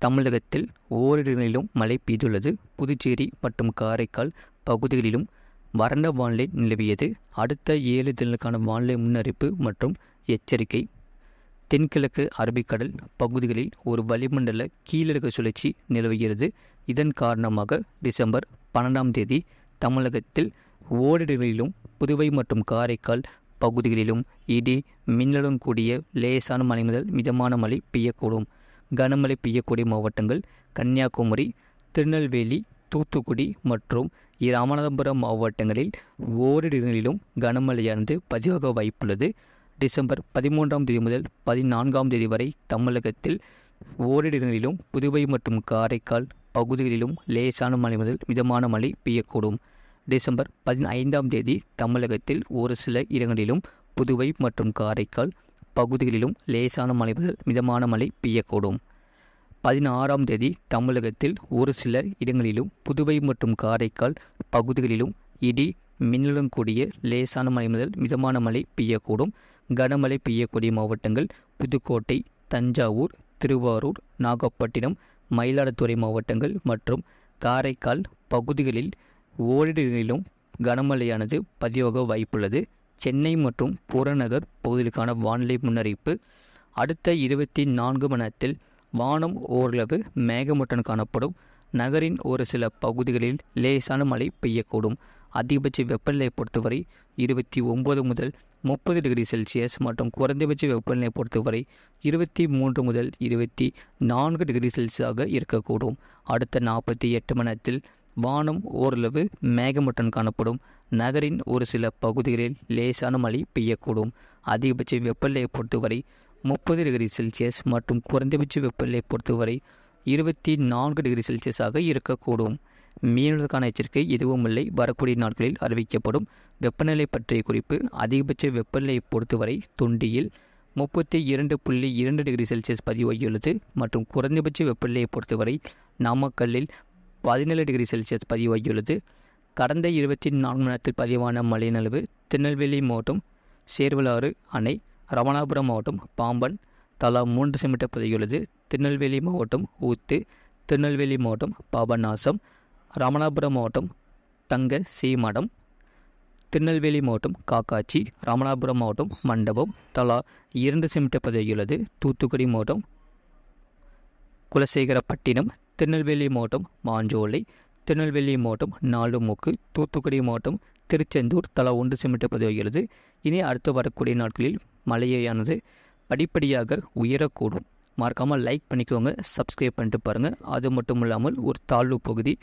தமிழகத்தில் ஓரிடங்களிலும் மழை பெய்துள்ளது. புதுச்சேரி மற்றும் காரைக்கால் பகுதிகளிலும் வறண்ட வானிலை நிலவியது. அடுத்த 7 தினங்களுக்கான வானிலை முன்னறிவிப்பு மற்றும் எச்சரிக்கை. தென்கிழக்கு அரபிக்கடல் பகுதிகளில் ஒரு வளிமண்டல கீழடுக்கு சுழற்சி நிலவுகிறது. இதன் காரணமாக டிசம்பர் 12 தமிழகத்தில் ஓரிடங்களிலும் புதுவை மற்றும் காரைக்கால் பகுதிகளிலும் இடி மின்னலுடன் கூடிய லேசான மழை முதல் மிதமான மழை பெய்யக்கூடும். கனமழை பெய்யக்கூடிய மாவட்டங்கள் கன்னியாகுமரி, திருநெல்வேலி, தூத்துக்குடி மற்றும் ராமநாதபுரம் மாவட்டங்களில் ஓரிடங்களிலும் கனமழையானது பதிவாக வாய்ப்புள்ளது. டிசம்பர் 13 முதல் 14 வரை தமிழகத்தில் ஓரிடங்களிலும் புதுவை மற்றும் காரைக்கால் பகுதிகளிலும் லேசான மழை முதல் மிதமான மழை பெய்யக்கூடும். டிசம்பர் 15 தமிழகத்தில் ஒரு சில இடங்களிலும் புதுவை மற்றும் காரைக்கால் பகுதிகளிலும் லேசான மழை முதல் மிதமான மழை பெய்யக்கூடும். 16 தமிழகத்தில் ஒரு சில இடங்களிலும் புதுவை மற்றும் காரைக்கால் பகுதிகளிலும் இடி மின்னலுடன் கூடிய லேசான மழை முதல் மிதமான மழை பெய்யக்கூடும். கனமழை பெய்யக்கூடிய மாவட்டங்கள் புதுக்கோட்டை, தஞ்சாவூர், திருவாரூர், நாகப்பட்டினம், மயிலாடுதுறை மாவட்டங்கள் மற்றும் காரைக்கால் பகுதிகளில் ஓரிடங்களிலும் கனமழையானது பதிவாக வாய்ப்புள்ளது. சென்னை மற்றும் புறநகர் பகுதிகளுக்கான வானிலை முன்னறிவிப்பு. அடுத்த 24 மணி நேரத்தில் வானம் ஓரளவு மேகமூட்டம் காணப்படும். நகரின் ஒரு சில பகுதிகளில் லேசான மழை பெய்யக்கூடும். அதிகபட்ச வெப்பநிலையை பொறுத்தவரை 29 முதல் 30 டிகிரி செல்சியஸ் மற்றும் குறைந்தபட்ச வெப்பநிலையை பொறுத்தவரை 23 முதல் 24 டிகிரி செல்சியஸாக இருக்கக்கூடும். அடுத்த 48 மணி நேரத்தில் வானம் ஓரளவு மேகமூட்டம் காணப்படும். நகரின் ஒரு சில பகுதிகளில் லேசான மழை பெய்யக்கூடும். அதிகபட்ச வெப்பநிலையை பொறுத்தவரை 30 டிகிரி செல்சியஸ் மற்றும் குறைந்தபட்ச வெப்பநிலையை பொறுத்தவரை 24 டிகிரி செல்சியஸாக இருக்கக்கூடும். மீனவர்களுக்கான எச்சரிக்கை எதுவும் இல்லை. வரக்கூடிய நாட்களில் அறிவிக்கப்படும். வெப்பநிலை பற்றிய குறிப்பு. அதிகபட்ச வெப்பநிலையை பொறுத்தவரை தொண்டியில் 32.2 டிகிரி செல்சியஸ் பதிவாகியுள்ளது மற்றும் குறைந்தபட்ச வெப்பநிலையை பொறுத்தவரை நாமக்கல்லில் 17 டிகிரி செல்சியஸ் பதிவாகியுள்ளது. கடந்த 24 மணி நேரத்தில் பதிவான மழையின் அளவு திருநெல்வேலி மாவட்டம் சேர்வலாறு அணை, ராமநாதபுரம் மாவட்டம் பாம்பன் தலா 3 சென்டிமீட்டர் பதிவாகியுள்ளது. திருநெல்வேலி மாவட்டம் ஊத்து, திருநெல்வேலி மாவட்டம் பாபநாசம், ராமநாதபுரம் மாவட்டம் தங்க சீமடம், திருநெல்வேலி மாவட்டம் காக்காட்சி, ராமநாதபுரம் மாவட்டம் மண்டபம் தலா 2 சென்டிமீட்டர் பதிவாகியுள்ளது. தூத்துக்குடி மாவட்டம் குலசேகரப்பட்டினம், திருநெல்வேலி மாவட்டம் மாஞ்சோலை, திருநெல்வேலி மாவட்டம் நாலுமுக்கு, தூத்துக்குடி மாவட்டம் திருச்செந்தூர் தலா 1 சென்டிமீட்டர் பதிவாகிறது. இனி அடுத்து வரக்கூடிய நாட்களில் மழையானது படிப்படியாக உயரக்கூடும். மறக்காமல் லைக் பண்ணிக்கோங்க, சப்ஸ்கிரைப் பண்ணிட்டு பாருங்கள். அது மட்டும் இல்லாமல் ஒரு தாழ்வு பகுதி